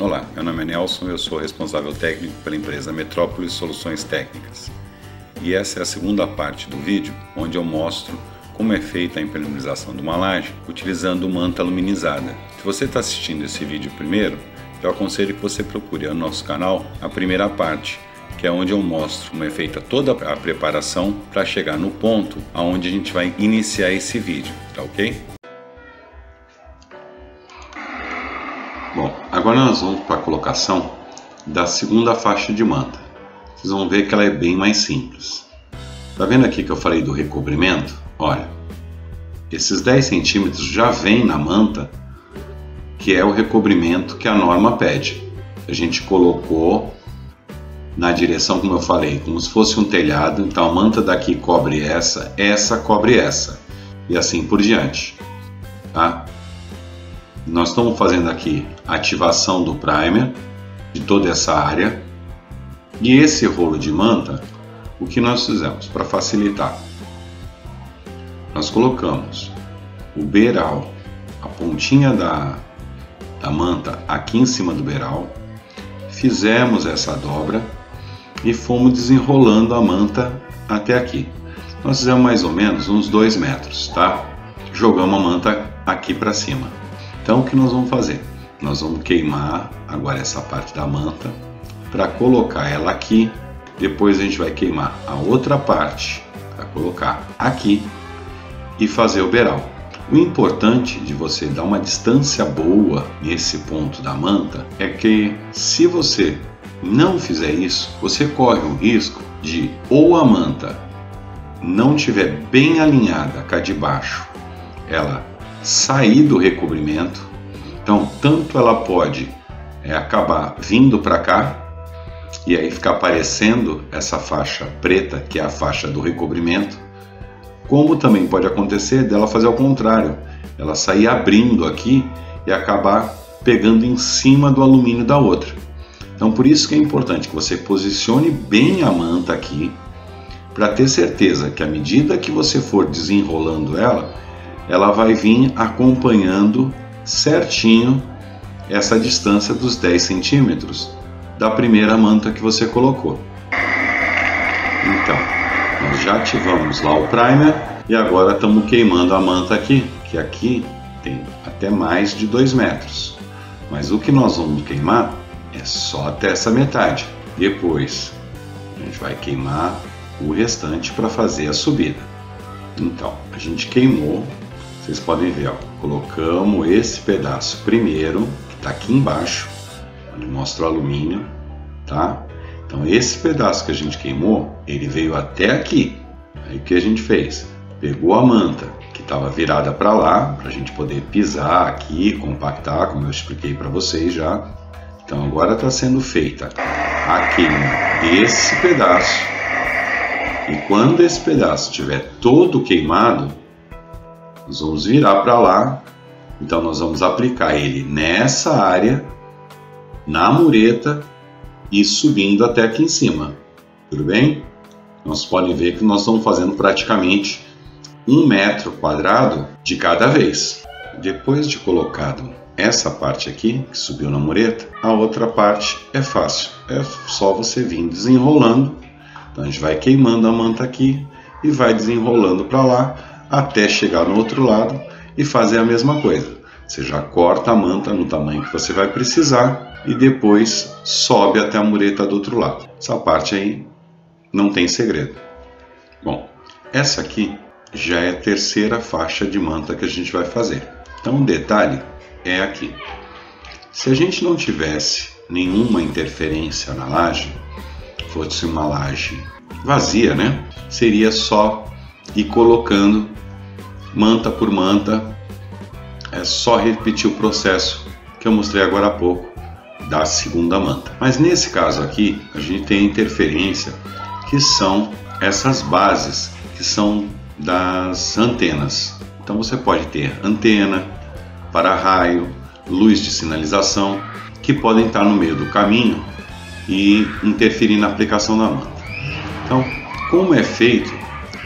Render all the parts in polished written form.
Olá, meu nome é Nelson, eu sou responsável técnico pela empresa Metrópolis Soluções Técnicas. E essa é a segunda parte do vídeo, onde eu mostro como é feita a impermeabilização de uma laje utilizando manta aluminizada. Se você está assistindo esse vídeo primeiro, eu aconselho que você procure no nosso canal a primeira parte, que é onde eu mostro como é feita toda a preparação para chegar no ponto onde a gente vai iniciar esse vídeo, tá ok? Bom, agora nós vamos para a colocação da segunda faixa de manta. Vocês vão ver que ela é bem mais simples. Tá vendo aqui que eu falei do recobrimento? Olha, esses 10 centímetros já vem na manta, que é o recobrimento que a norma pede. A gente colocou na direção, como eu falei, como se fosse um telhado. Então a manta daqui cobre essa, essa cobre essa, e assim por diante, tá? Nós estamos fazendo aqui a ativação do primer de toda essa área. E esse rolo de manta, o que nós fizemos para facilitar? Nós colocamos o beiral, a pontinha da manta aqui em cima do beiral, fizemos essa dobra e fomos desenrolando a manta até aqui. Nós fizemos mais ou menos uns 2 metros, tá? Jogamos a manta aqui para cima. Então o que nós vamos fazer? Nós vamos queimar agora essa parte da manta para colocar ela aqui. Depois a gente vai queimar a outra parte para colocar aqui e fazer o beiral. O importante de você dar uma distância boa nesse ponto da manta é que, se você não fizer isso, você corre o risco de, ou a manta não estiver bem alinhada com a de baixo, ela sair do recobrimento. Então tanto ela pode acabar vindo para cá e aí ficar aparecendo essa faixa preta, que é a faixa do recobrimento, como também pode acontecer dela fazer ao contrário, ela sair abrindo aqui e acabar pegando em cima do alumínio da outra. Então por isso que é importante que você posicione bem a manta aqui, para ter certeza que à medida que você for desenrolando ela vai vir acompanhando certinho essa distância dos 10 centímetros da primeira manta que você colocou. Então, nós já ativamos lá o primer e agora estamos queimando a manta aqui, que aqui tem até mais de 2 metros. Mas o que nós vamos queimar é só até essa metade. Depois, a gente vai queimar o restante para fazer a subida. Então, a gente queimou. Vocês podem ver, ó, colocamos esse pedaço primeiro, que está aqui embaixo, onde mostra o alumínio, tá? Então esse pedaço que a gente queimou, ele veio até aqui. Aí o que a gente fez? Pegou a manta, que estava virada para lá, para a gente poder pisar aqui, compactar, como eu expliquei para vocês já. Então agora está sendo feita a queima desse pedaço. E quando esse pedaço estiver todo queimado, nós vamos virar para lá. Então nós vamos aplicar ele nessa área, na mureta e subindo até aqui em cima. Tudo bem? Nós podem ver que nós estamos fazendo praticamente 1 metro quadrado de cada vez. Depois de colocado essa parte aqui, que subiu na mureta, a outra parte é fácil. É só você vir desenrolando. Então a gente vai queimando a manta aqui e vai desenrolando para lá, até chegar no outro lado e fazer a mesma coisa. Você já corta a manta no tamanho que você vai precisar e depois sobe até a mureta do outro lado. Essa parte aí não tem segredo. Bom, essa aqui já é a terceira faixa de manta que a gente vai fazer. Então o detalhe é aqui. Se a gente não tivesse nenhuma interferência na laje, fosse uma laje vazia, né? Seria só ir colocando manta por manta, é só repetir o processo que eu mostrei agora há pouco da segunda manta. Mas nesse caso aqui, a gente tem a interferência, que são essas bases, que são das antenas. Então você pode ter antena, para-raio, luz de sinalização, que podem estar no meio do caminho e interferir na aplicação da manta. Então, como é feito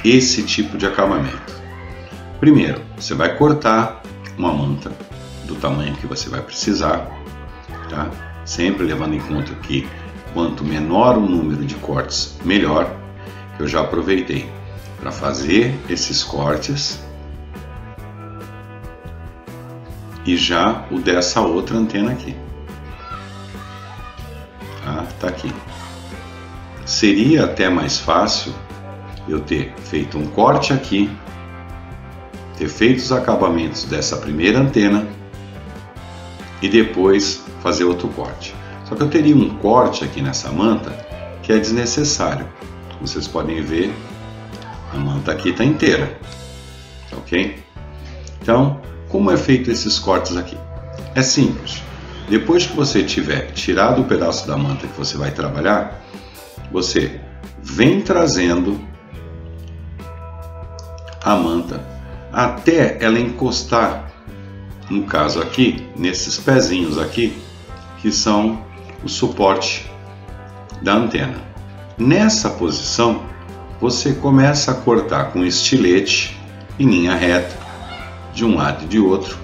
esse tipo de acabamento? Primeiro, você vai cortar uma manta do tamanho que você vai precisar, tá? sempre levando em conta que quanto menor o número de cortes, melhor. Eu já aproveitei para fazer esses cortes e já o dessa outra antena aqui. Tá aqui. Seria até mais fácil eu ter feito um corte aqui, ter feito os acabamentos dessa primeira antena e depois fazer outro corte. Só que eu teria um corte aqui nessa manta que é desnecessário. Vocês podem ver, a manta aqui está inteira, ok? Então, como é feito esses cortes aqui? É simples. Depois que você tiver tirado o pedaço da manta que você vai trabalhar, você vem trazendo a manta até ela encostar, no caso aqui, nesses pezinhos aqui, que são o suporte da antena. Nessa posição, você começa a cortar com estilete em linha reta, de um lado e de outro,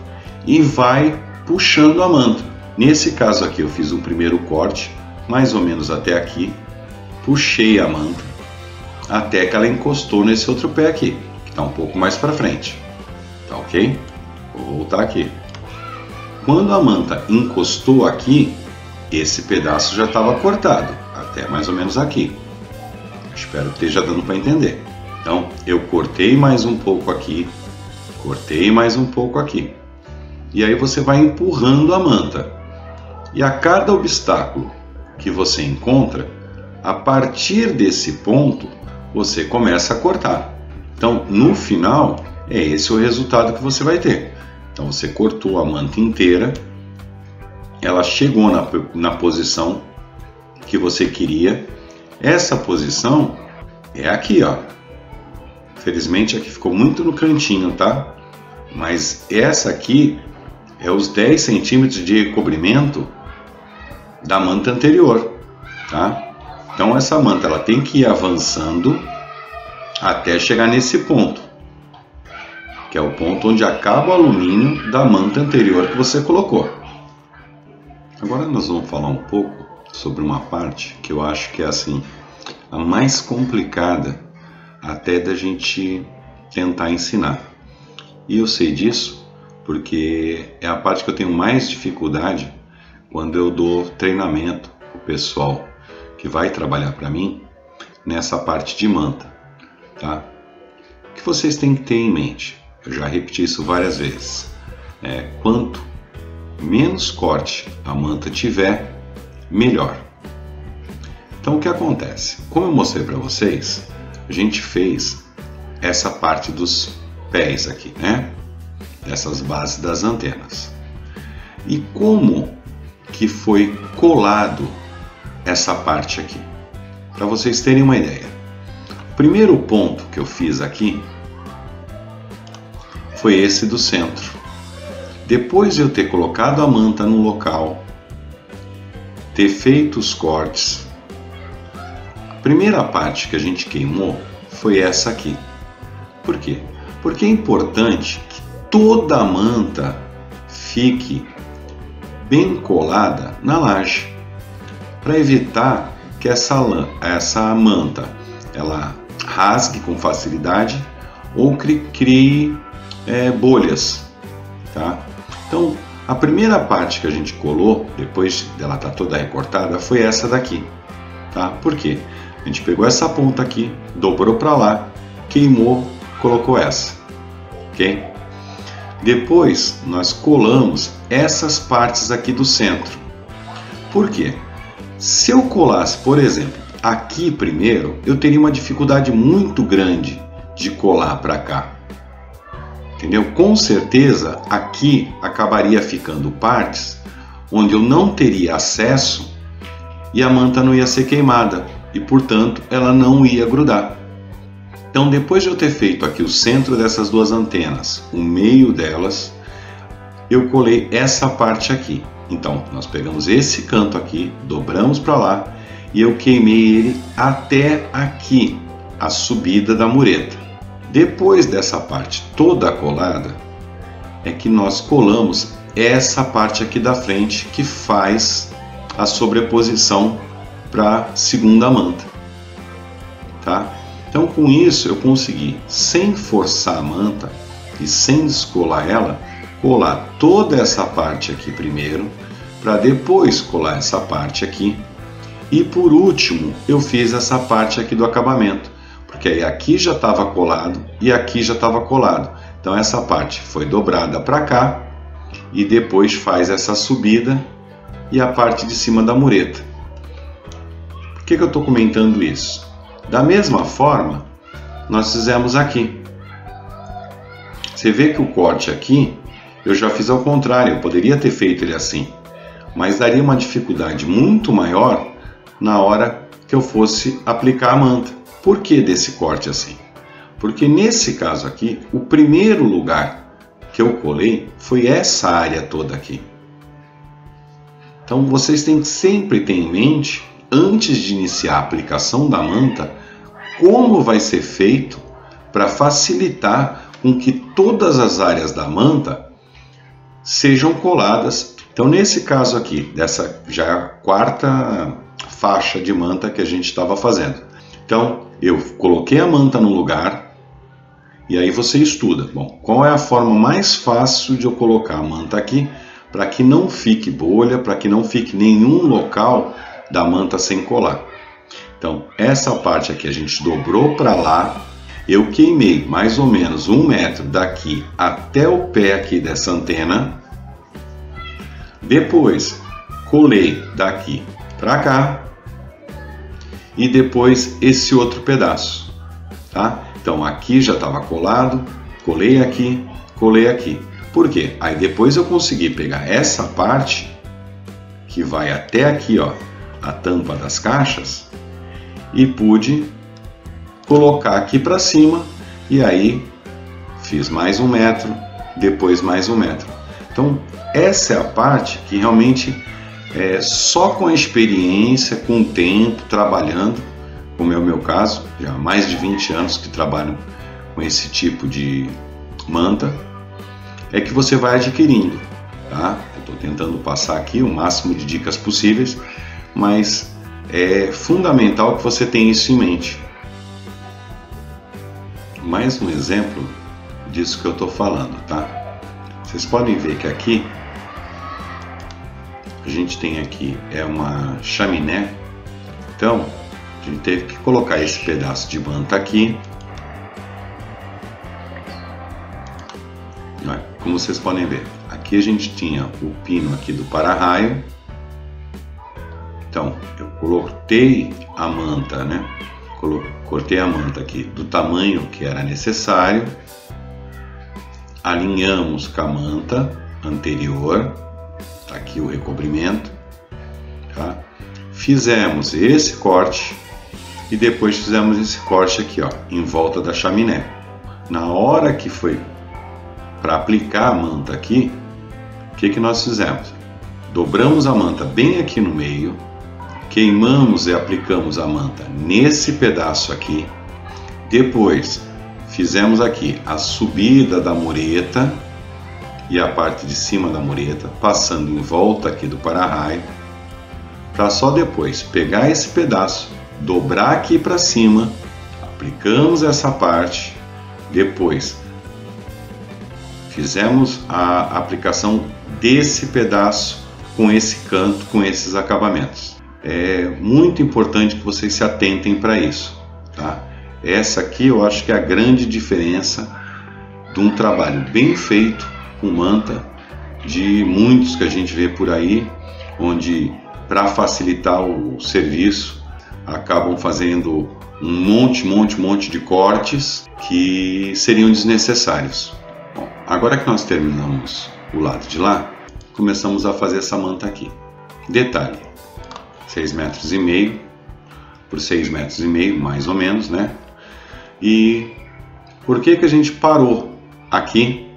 e vai puxando a manta. Nesse caso aqui eu fiz um primeiro corte, mais ou menos até aqui, puxei a manta até que ela encostou nesse outro pé aqui, que está um pouco mais para frente. Tá ok? Vou voltar aqui. Quando a manta encostou aqui, esse pedaço já estava cortado, até mais ou menos aqui. Espero que esteja dando para entender. Então, eu cortei mais um pouco aqui, cortei mais um pouco aqui. E aí você vai empurrando a manta. E a cada obstáculo que você encontra, a partir desse ponto, você começa a cortar. Então, no final, é esse o resultado que você vai ter. Então, você cortou a manta inteira, ela chegou na posição que você queria. Essa posição é aqui, ó. Felizmente aqui ficou muito no cantinho, tá? Mas essa aqui é os 10 centímetros de recobrimento da manta anterior, tá? Então essa manta ela tem que ir avançando até chegar nesse ponto, que é o ponto onde acaba o alumínio da manta anterior que você colocou. Agora nós vamos falar um pouco sobre uma parte que eu acho que é assim a mais complicada até da gente tentar ensinar. E eu sei disso porque é a parte que eu tenho mais dificuldade quando eu dou treinamento para o pessoal que vai trabalhar para mim nessa parte de manta, tá? O que vocês têm que ter em mente, eu já repeti isso várias vezes, quanto menos corte a manta tiver, melhor. Então o que acontece? Como eu mostrei para vocês, a gente fez essa parte dos pés aqui, né? Dessas bases das antenas. E como que foi colado essa parte aqui? Para vocês terem uma ideia. O primeiro ponto que eu fiz aqui foi esse do centro. Depois de eu ter colocado a manta no local, ter feito os cortes, a primeira parte que a gente queimou foi essa aqui. Por quê? Porque é importante que toda a manta fique bem colada na laje, para evitar que essa manta ela rasgue com facilidade ou crie bolhas, tá? Então a primeira parte que a gente colou, depois dela estar toda recortada, foi essa daqui, tá? Por quê? A gente pegou essa ponta aqui, dobrou para lá, queimou, colocou essa, ok? Depois nós colamos essas partes aqui do centro. Por quê? Se eu colasse, por exemplo, aqui primeiro, eu teria uma dificuldade muito grande de colar para cá. Entendeu? Com certeza aqui acabaria ficando partes onde eu não teria acesso e a manta não ia ser queimada e, portanto, ela não ia grudar. Então, depois de eu ter feito aqui o centro dessas duas antenas, o meio delas, eu colei essa parte aqui. Então, nós pegamos esse canto aqui, dobramos para lá e eu queimei ele até aqui, a subida da mureta. Depois dessa parte toda colada, é que nós colamos essa parte aqui da frente que faz a sobreposição para a segunda manta, tá? Então com isso eu consegui, sem forçar a manta e sem descolar ela, colar toda essa parte aqui primeiro, para depois colar essa parte aqui, e por último eu fiz essa parte aqui do acabamento, porque aí aqui já estava colado e aqui já estava colado. Então essa parte foi dobrada para cá e depois faz essa subida e a parte de cima da mureta. Por que eu estou comentando isso? Da mesma forma, nós fizemos aqui. Você vê que o corte aqui, eu já fiz ao contrário, eu poderia ter feito ele assim, mas daria uma dificuldade muito maior na hora que eu fosse aplicar a manta. Por que desse corte assim? Porque nesse caso aqui, o primeiro lugar que eu colei foi essa área toda aqui. Então vocês têm que sempre ter em mente, antes de iniciar a aplicação da manta, como vai ser feito para facilitar com que todas as áreas da manta sejam coladas. Então nesse caso aqui, dessa já é a quarta faixa de manta que a gente estava fazendo. Então eu coloquei a manta no lugar e aí você estuda. Bom, qual é a forma mais fácil de eu colocar a manta aqui para que não fique bolha, para que não fique nenhum local da manta sem colar? Então essa parte aqui a gente dobrou para lá, eu queimei mais ou menos 1 metro daqui até o pé aqui dessa antena, depois colei daqui para cá e depois esse outro pedaço, tá? Então aqui já estava colado, colei aqui. Por quê? Aí depois eu consegui pegar essa parte que vai até aqui, ó, a tampa das caixas, e pude colocar aqui para cima, e aí fiz mais 1 metro, depois mais 1 metro. Então essa é a parte que realmente só com a experiência, com o tempo, trabalhando, como é o meu caso, já há mais de 20 anos que trabalho com esse tipo de manta, é que você vai adquirindo, tá? Eu estou tentando passar aqui o máximo de dicas possíveis, mas é fundamental que você tenha isso em mente. Mais um exemplo disso que eu estou falando, tá? Vocês podem ver que aqui a gente tem aqui uma chaminé, então a gente teve que colocar esse pedaço de manta aqui. Como vocês podem ver, aqui a gente tinha o pino aqui do para-raio. Então eu cortei a manta, né? Cortei a manta aqui do tamanho que era necessário, alinhamos com a manta anterior. Tá aqui o recobrimento, tá? Fizemos esse corte e depois fizemos esse corte aqui, ó, em volta da chaminé. Na hora que foi para aplicar a manta aqui, o que nós fizemos? Dobramos a manta bem aqui no meio, queimamos e aplicamos a manta nesse pedaço aqui. Depois fizemos aqui a subida da mureta e a parte de cima da mureta, passando em volta aqui do para-raio, para só depois pegar esse pedaço, dobrar aqui para cima, aplicamos essa parte, depois fizemos a aplicação desse pedaço com esse canto, com esses acabamentos. É muito importante que vocês se atentem para isso, tá? Essa aqui eu acho que é a grande diferença de um trabalho bem feito com manta, de muitos que a gente vê por aí, onde para facilitar o serviço acabam fazendo um monte de cortes que seriam desnecessários. Bom, agora que nós terminamos o lado de lá, começamos a fazer essa manta aqui. Detalhe, 6,5 metros por 6,5 metros, mais ou menos, né? E por que a gente parou aqui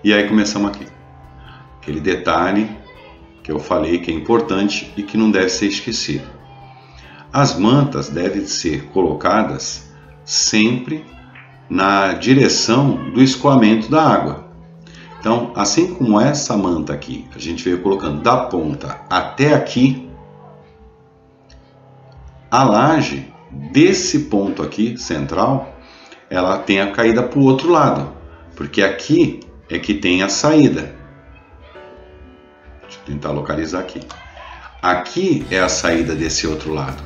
e aí começamos aqui? Aquele detalhe que eu falei que é importante e que não deve ser esquecido. As mantas devem ser colocadas sempre na direção do escoamento da água. Então, assim como essa manta aqui, a gente veio colocando da ponta até aqui, a laje desse ponto aqui, central, ela tem a caída para o outro lado, porque aqui é que tem a saída. Deixa eu tentar localizar aqui. Aqui é a saída desse outro lado.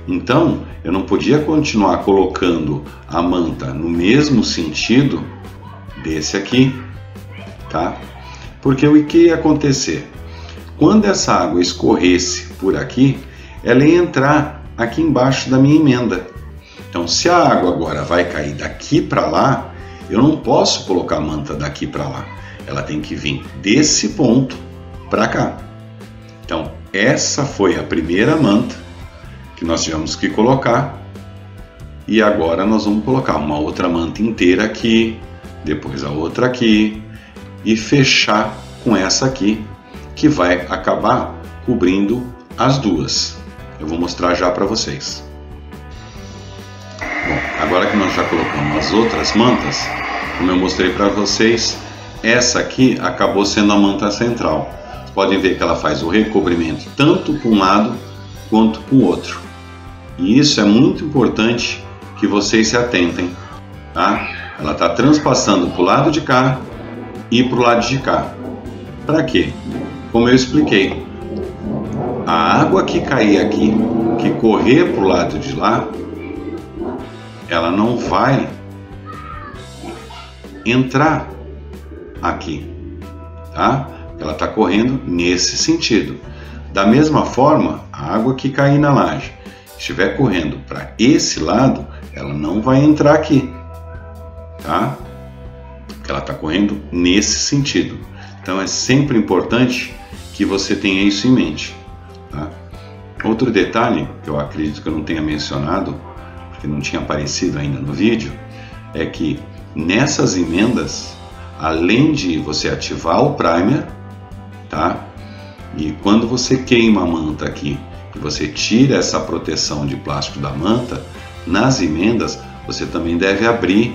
Então, eu não podia continuar colocando a manta no mesmo sentido desse aqui, tá? Porque o que ia acontecer? Quando essa água escorresse por aqui, ela ia entrar aqui embaixo da minha emenda. Então, se a água agora vai cair daqui para lá, eu não posso colocar a manta daqui para lá. Ela tem que vir desse ponto para cá. Então, essa foi a primeira manta que nós tivemos que colocar. E agora nós vamos colocar uma outra manta inteira aqui, depois a outra aqui, e fechar com essa aqui, que vai acabar cobrindo as duas. Eu vou mostrar já para vocês. Bom, agora que nós já colocamos as outras mantas, como eu mostrei para vocês, essa aqui acabou sendo a manta central. Vocês podem ver que ela faz o recobrimento tanto para um lado quanto para o outro. E isso é muito importante que vocês se atentem, tá? Ela está transpassando para o lado de cá e para o lado de cá. Para quê? Como eu expliquei, a água que cair aqui, que correr para o lado de lá, ela não vai entrar aqui, tá? Ela está correndo nesse sentido. Da mesma forma, a água que cair na laje, estiver correndo para esse lado, ela não vai entrar aqui, tá? Porque ela está correndo nesse sentido. Então é sempre importante que você tenha isso em mente, tá? Outro detalhe que eu acredito que eu não tenha mencionado, porque não tinha aparecido ainda no vídeo, é que nessas emendas, além de você ativar o primer, tá? E quando você queima a manta aqui, e você tira essa proteção de plástico da manta, nas emendas você também deve abrir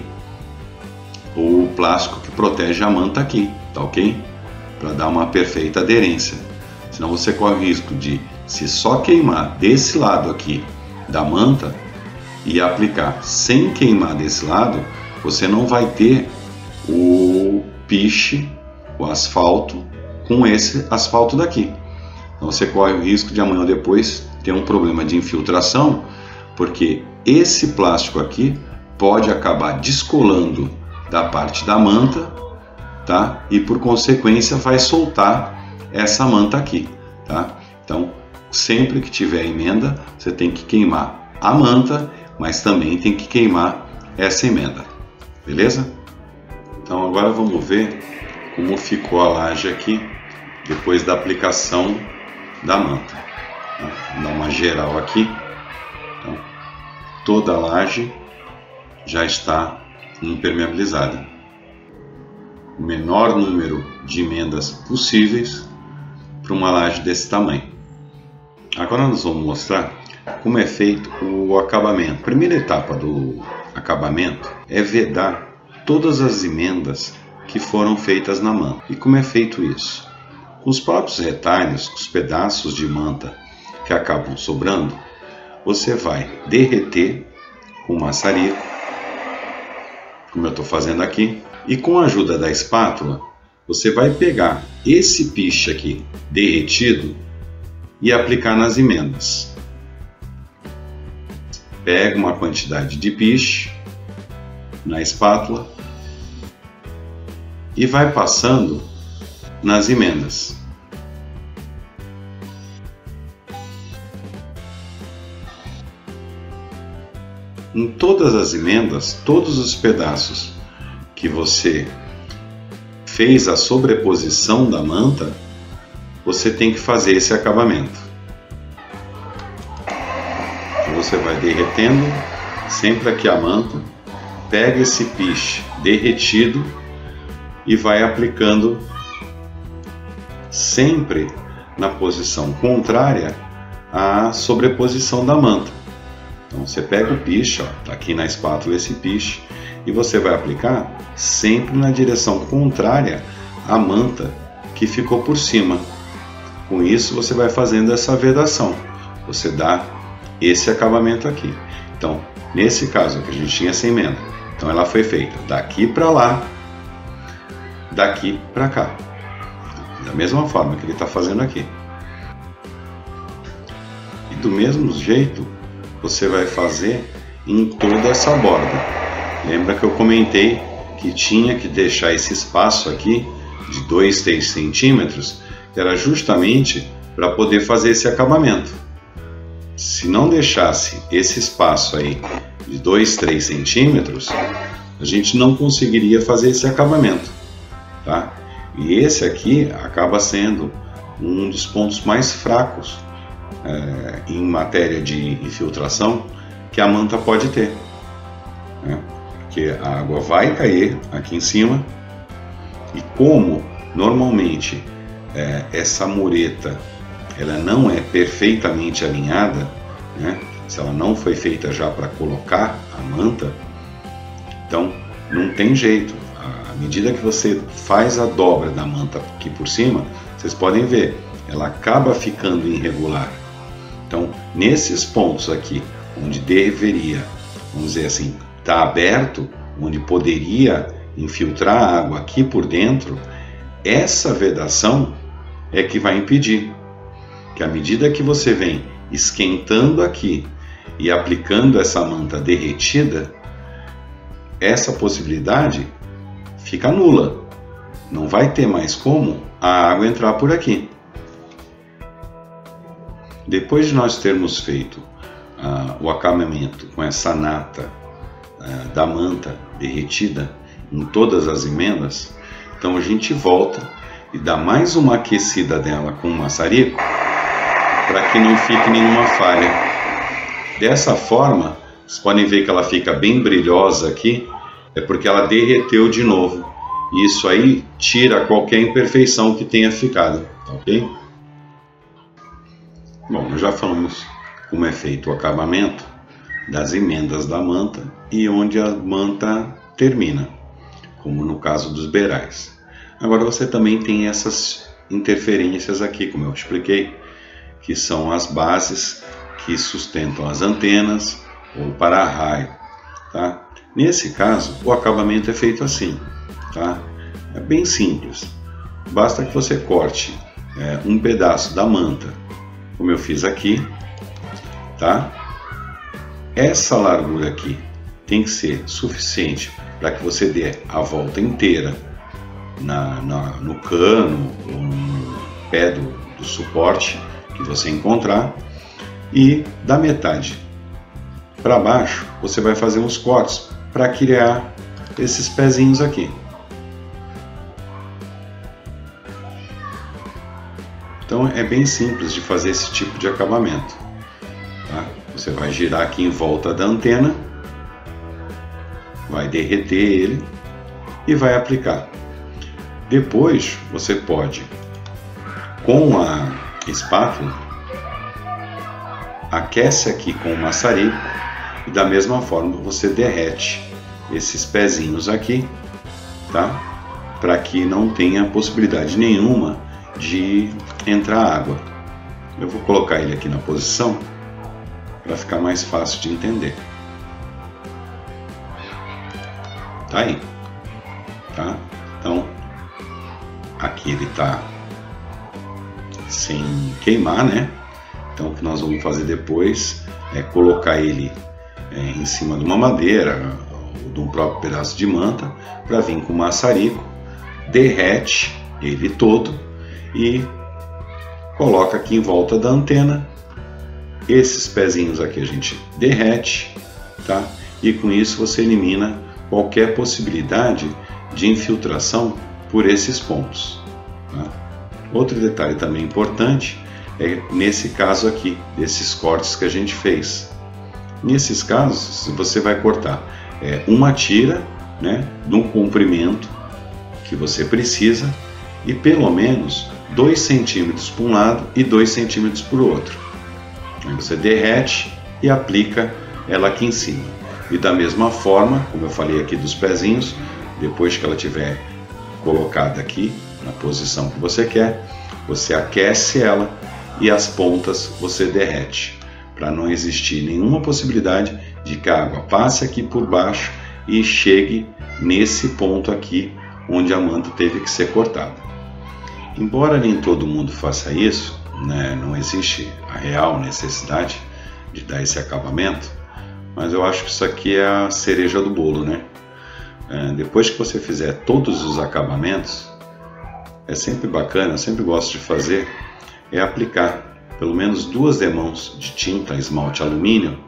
o plástico que protege a manta aqui, tá ok? Para dar uma perfeita aderência. Senão você corre o risco de, se só queimar desse lado aqui da manta e aplicar sem queimar desse lado, você não vai ter o piche, o asfalto, com esse asfalto daqui. Então você corre o risco de amanhã ou depois ter um problema de infiltração, porque esse plástico aqui pode acabar descolando da parte da manta, tá? E por consequência vai soltar essa manta aqui, tá? Então, sempre que tiver emenda, você tem que queimar a manta, mas também tem que queimar essa emenda, beleza? Então agora vamos ver como ficou a laje aqui depois da aplicação da manta. Vou dar uma geral aqui. Então, toda a laje já está impermeabilizada. O menor número de emendas possíveis para uma laje desse tamanho. Agora nós vamos mostrar como é feito o acabamento. A primeira etapa do acabamento é vedar todas as emendas que foram feitas na manta. E como é feito isso? Os próprios retalhos, os pedaços de manta que acabam sobrando, você vai derreter com maçarico, como eu estou fazendo aqui, e com a ajuda da espátula, você vai pegar esse piche aqui derretido e aplicar nas emendas. Pega uma quantidade de piche na espátula e vai passando nas emendas. Em todas as emendas, todos os pedaços que você fez a sobreposição da manta, você tem que fazer esse acabamento. Então você vai derretendo sempre aqui a manta, pega esse piche derretido e vai aplicando sempre na posição contrária à sobreposição da manta. Então você pega o piche, ó, tá aqui na espátula esse piche, E você vai aplicar sempre na direção contrária à manta que ficou por cima. Com isso você vai fazendo essa vedação. Você dá esse acabamento aqui. Então, nesse caso aqui a gente tinha essa emenda. Então ela foi feita daqui para lá, daqui para cá. Da mesma forma que ele está fazendo aqui. E do mesmo jeito você vai fazer em toda essa borda. Lembra que eu comentei que tinha que deixar esse espaço aqui de 2, 3 centímetros, que era justamente para poder fazer esse acabamento. Se não deixasse esse espaço aí de 2, 3 centímetros, a gente não conseguiria fazer esse acabamento, tá? E esse aqui acaba sendo um dos pontos mais fracos em matéria de infiltração que a manta pode ter, né? Porque a água vai cair aqui em cima e como normalmente essa mureta ela não é perfeitamente alinhada, né? Se ela não foi feita já para colocar a manta, então não tem jeito. À medida que você faz a dobra da manta aqui por cima, vocês podem ver, ela acaba ficando irregular. Então, nesses pontos aqui, onde deveria, vamos dizer assim, estar aberto, onde poderia infiltrar a água aqui por dentro, essa vedação é que vai impedir que à medida que você vem esquentando aqui e aplicando essa manta derretida, essa possibilidade fica nula. Não vai ter mais como a água entrar por aqui. Depois de nós termos feito o acabamento com essa nata da manta derretida em todas as emendas, então a gente volta e dá mais uma aquecida dela com o maçarico para que não fique nenhuma falha. Dessa forma, vocês podem ver que ela fica bem brilhosa aqui, é porque ela derreteu de novo. E isso aí tira qualquer imperfeição que tenha ficado, ok? Bom, nós já falamos como é feito o acabamento das emendas da manta e onde a manta termina, como no caso dos beirais. Agora você também tem essas interferências aqui, como eu expliquei, que são as bases que sustentam as antenas ou o para-raio, tá? Nesse caso, o acabamento é feito assim, tá? É bem simples. Basta que você corte um pedaço da manta, como eu fiz aqui, tá? Essa largura aqui tem que ser suficiente para que você dê a volta inteira no cano ou no pé do suporte que você encontrar, e da metade para baixo você vai fazer uns cortes para criar esses pezinhos aqui. Então é bem simples de fazer esse tipo de acabamento, tá? Você vai girar aqui em volta da antena, vai derreter ele e vai aplicar. Depois você pode, com a espátula, aquece aqui com o maçarico e da mesma forma você derrete esses pezinhos aqui, tá? Para que não tenha possibilidade nenhuma de entrar água. Eu vou colocar ele aqui na posição para ficar mais fácil de entender. Tá aí, tá? Então aqui ele tá sem queimar, né? Então o que nós vamos fazer depois é colocar ele em cima de uma madeira ou de um próprio pedaço de manta para vir com o maçarico, derrete ele todo e coloca aqui em volta da antena. Esses pezinhos aqui a gente derrete, tá? E com isso você elimina qualquer possibilidade de infiltração por esses pontos, tá? Outro detalhe também importante é nesse caso aqui, desses cortes que a gente fez. Nesses casos, você vai cortar uma tira, né, no comprimento que você precisa e pelo menos 2 centímetros para um lado e 2 centímetros para o outro. Aí você derrete e aplica ela aqui em cima. E da mesma forma, como eu falei aqui dos pezinhos, depois que ela tiver colocada aqui na posição que você quer, você aquece ela e as pontas você derrete, para não existir nenhuma possibilidade de que a água passe aqui por baixo e chegue nesse ponto aqui onde a manta teve que ser cortada. Embora nem todo mundo faça isso, né, não existe a real necessidade de dar esse acabamento, mas eu acho que isso aqui é a cereja do bolo, né? Depois que você fizer todos os acabamentos, é sempre bacana, eu sempre gosto de fazer, é aplicar pelo menos 2 demãos de tinta esmalte alumínio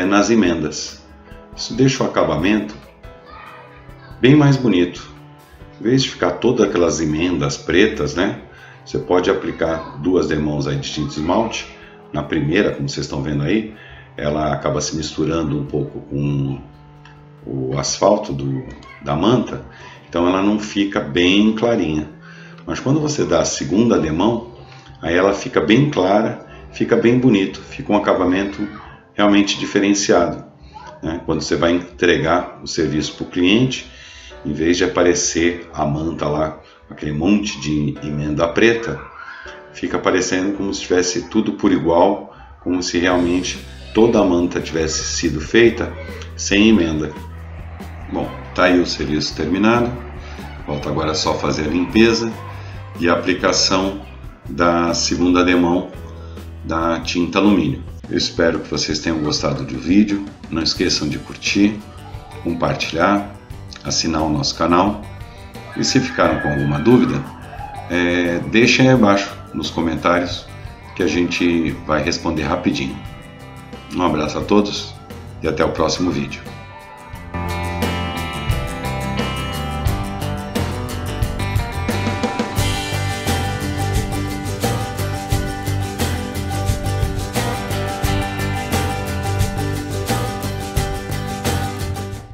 nas emendas. Isso deixa o acabamento bem mais bonito. Em vez de ficar todas aquelas emendas pretas, né? Você pode aplicar 2 demãos aí de tinta esmalte. Na primeira, como vocês estão vendo aí, ela acaba se misturando um pouco com o asfalto da manta, então ela não fica bem clarinha. Mas quando você dá a segunda demão, aí ela fica bem clara, fica bem bonito, fica um acabamento realmente diferenciado, né? Quando você vai entregar o serviço para o cliente, em vez de aparecer a manta lá, aquele monte de emenda preta, fica parecendo como se tivesse tudo por igual, como se realmente toda a manta tivesse sido feita sem emenda. Bom, tá aí o serviço terminado. Falta agora só fazer a limpeza e a aplicação da segunda demão da tinta alumínio. Eu espero que vocês tenham gostado do vídeo. Não esqueçam de curtir, compartilhar, assinar o nosso canal. E se ficaram com alguma dúvida, deixem aí abaixo nos comentários que a gente vai responder rapidinho. Um abraço a todos e até o próximo vídeo.